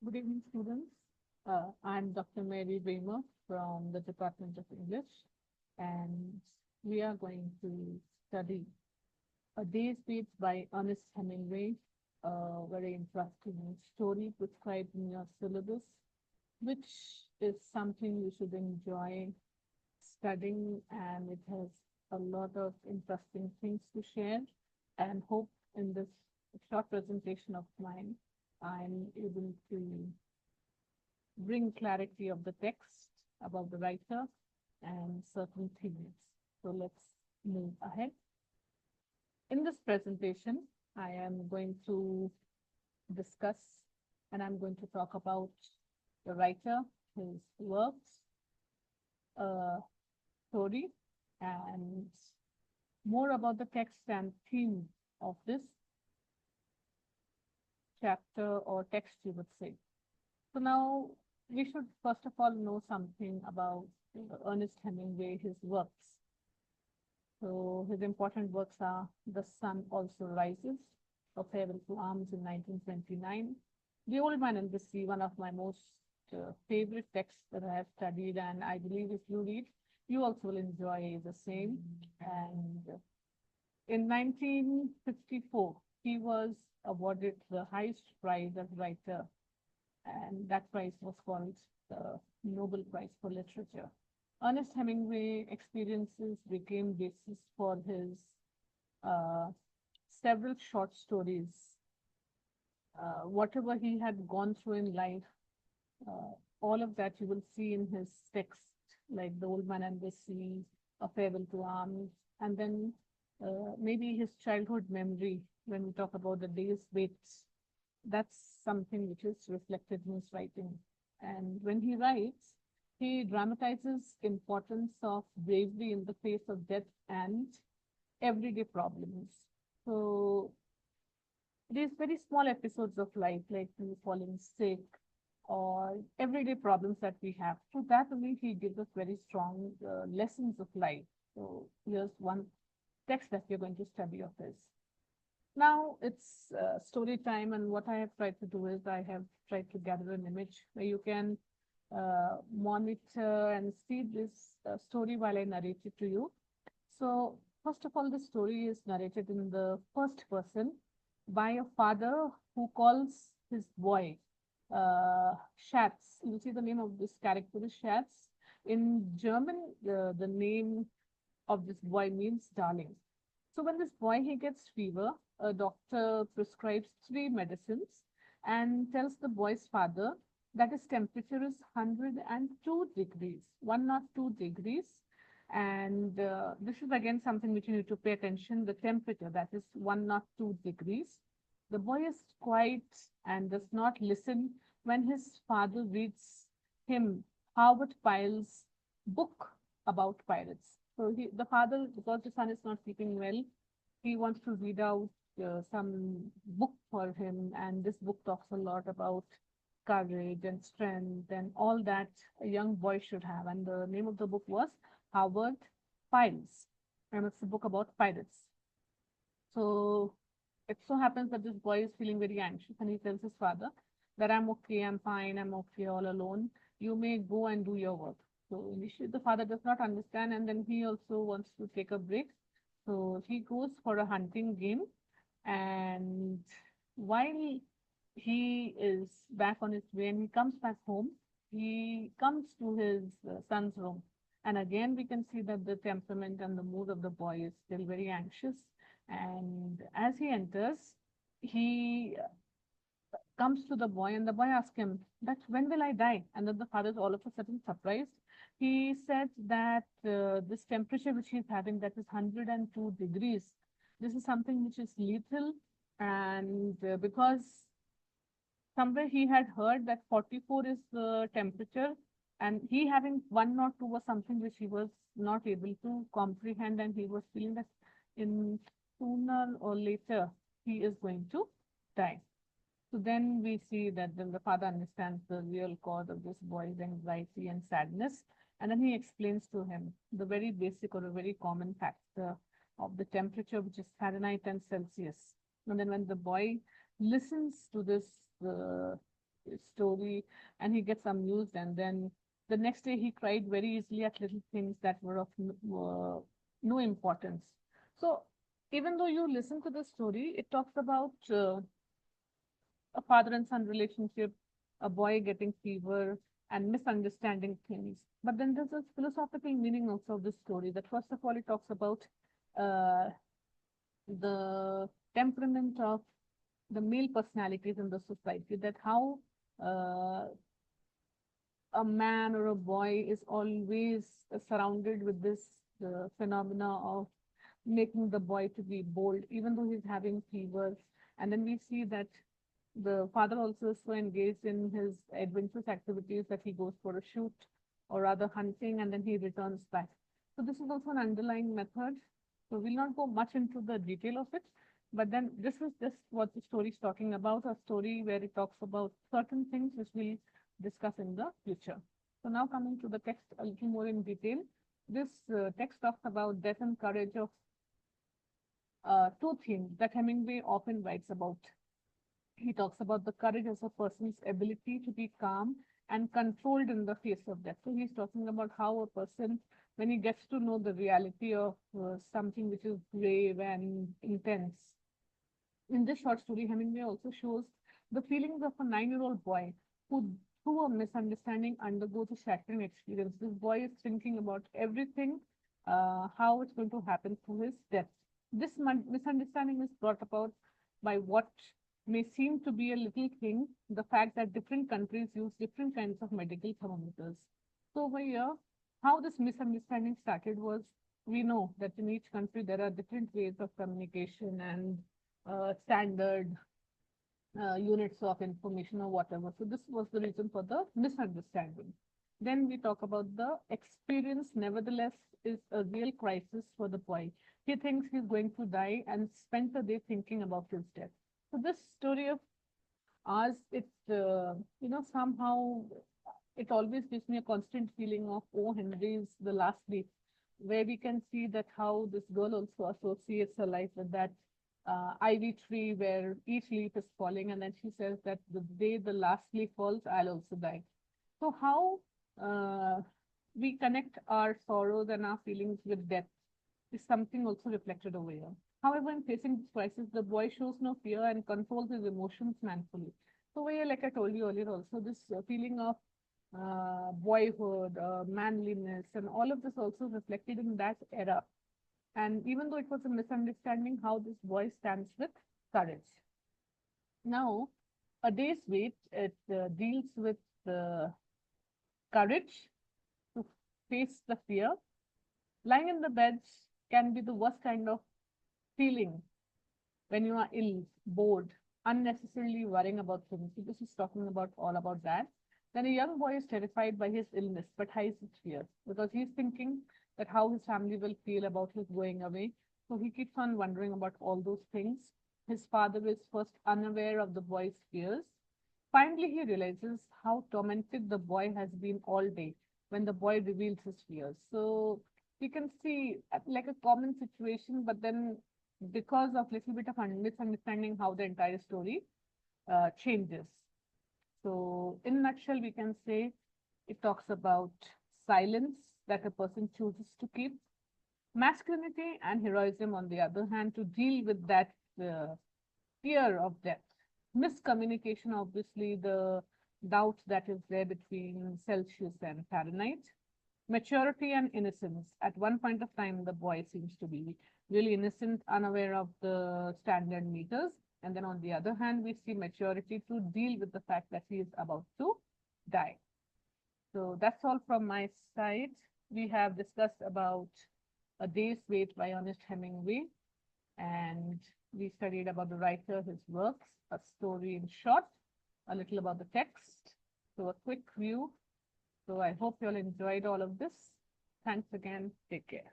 Good evening, students. I'm Dr. Mary Raymer from the Department of English, and we are going to study A Day's Beat by Ernest Hemingway, a very interesting story prescribed in your syllabus, which is something you should enjoy studying, and it has a lot of interesting things to share. And hope in this short presentation of mine, I'm able to bring clarity of the text about the writer and certain themes. So let's move ahead. In this presentation, I am going to discuss and I'm going to talk about the writer, his works, story, and more about the text and theme of this chapter or text, you would say. So now we should first of all know something about Ernest Hemingway, his works. So his important works are The Sun Also Rises, A Farewell to Arms in 1929, The Old Man and the Sea, one of my most favorite texts that I have studied, and I believe if you read, you also will enjoy the same. And in 1954, he was awarded the highest prize as writer, and that prize was called the Nobel Prize for Literature. Ernest Hemingway experiences became basis for his uh, several short stories. Whatever he had gone through in life, uh, all of that you will see in his text, like The Old Man and the Sea, A Farewell to Arms, and then maybe his childhood memory when we talk about the day's waits. That's something which is reflected in his writing. And when he writes, he dramatizes importance of bravery in the face of death and everyday problems. So these very small episodes of life, like you falling sick or everyday problems that we have. So that only he gives us very strong lessons of life. So here's one text that we're going to study of his. Now it's story time, and what I have tried to do is I have tried to gather an image where you can monitor and see this story while I narrate it to you. So, first of all, the story is narrated in the first person by a father who calls his boy Schatz. You see, the name of this character is Schatz. In German, the name of this boy means darling. So when this boy he gets fever, a doctor prescribes three medicines and tells the boy's father that his temperature is 102 degrees, 102 degrees. And this is again something which you need to pay attention, the temperature that is 102 degrees. The boy is quiet and does not listen when his father reads him Howard Pyle's book about pirates. So the father, because the son is not sleeping well, he wants to read out some book for him, and this book talks a lot about courage and strength and all that a young boy should have. And the name of the book was Howard Pyle's, and it's a book about pirates. So it so happens that this boy is feeling very anxious, and he tells his father that I'm okay, I'm fine, I'm okay all alone. You may go and do your work. So initially the father does not understand, and then he also wants to take a break. So he goes for a hunting game, and while he is back on his way and he comes back home, he comes to his son's room. And again, we can see that the temperament and the mood of the boy is still very anxious. And as he enters, he comes to the boy, and the boy asks him that when will I die? And then the father is all of a sudden surprised. He said that this temperature which he's having, that is 102 degrees, this is something which is lethal. And because somewhere he had heard that 44 is the temperature, and he having 102 was something which he was not able to comprehend, and he was feeling that in sooner or later he is going to die. So then we see that then the father understands the real cause of this boy's anxiety and sadness. And then he explains to him the very basic or a very common factor of the temperature, which is Fahrenheit and Celsius. And then when the boy listens to this uh, story and he gets amused, and then the next day he cried very easily at little things that were of no importance. So even though you listen to the story, it talks about a father and son relationship, a boy getting fever, and misunderstanding things. But then there's a philosophical meaning also of this story. That first of all, it talks about uh, the temperament of the male personalities in the society. That how uh, a man or a boy is always surrounded with this phenomena of making the boy to be bold, even though he's having fever. And then we see that the father also is so engaged in his adventurous activities that he goes for a shoot or rather hunting, and then he returns back. So this is also an underlying method. So we'll not go much into the detail of it, but then this is just what the story is talking about, a story where it talks about certain things which we'll discuss in the future. So now coming to the text a little more in detail. This text talks about death and courage of two themes that Hemingway often writes about. He talks about the courage as a person's ability to be calm and controlled in the face of death. So he's talking about how a person, when he gets to know the reality of something which is grave and intense. In this short story, Hemingway also shows the feelings of a 9-year-old boy who, through a misunderstanding, undergoes a shattering experience. This boy is thinking about everything, how it's going to happen through his death. This misunderstanding is brought about by what may seem to be a little thing, the fact that different countries use different kinds of medical thermometers. So over here, how this misunderstanding started was, we know that in each country there are different ways of communication and standard units of information or whatever. So this was the reason for the misunderstanding. Then we talk about the experience, nevertheless, is a real crisis for the boy. He thinks he's going to die and spent the day thinking about his death. So this story of ours, somehow it always gives me a constant feeling of O. Henry's The Last Leaf, where we can see that how this girl also associates her life with that ivy tree where each leaf is falling, and then she says that the day the last leaf falls, I'll also die. So how we connect our sorrows and our feelings with death is something also reflected over here. However, in facing this crisis, the boy shows no fear and controls his emotions manfully. So, over here, like I told you earlier, also this feeling of boyhood, manliness, and all of this also reflected in that era. And even though it was a misunderstanding, how this boy stands with courage. Now, A Day's Wait, it deals with the courage to face the fear. Lying in the bed can be the worst kind of feeling when you are ill, bored, unnecessarily worrying about things. So this is talking about all about that. Then a young boy is terrified by his illness, but hides his fears because he's thinking that how his family will feel about his going away. So he keeps on wondering about all those things. His father is first unaware of the boy's fears. Finally, he realizes how tormented the boy has been all day when the boy reveals his fears. So we can see like a common situation, but then because of little bit of misunderstanding, how the entire story changes. So in a nutshell, we can say it talks about silence that a person chooses to keep, masculinity and heroism on the other hand to deal with that fear of death, miscommunication, obviously the doubt that is there between Celsius and Fahrenheit, maturity and innocence. At one point of time, the boy seems to be really innocent, unaware of the standard meters. And then on the other hand, we see maturity to deal with the fact that he is about to die. So that's all from my side. We have discussed about A Day's Wait by Ernest Hemingway, and we studied about the writer, his works, a story in short, a little about the text. So a quick view. So I hope you all enjoyed all of this. Thanks again. Take care.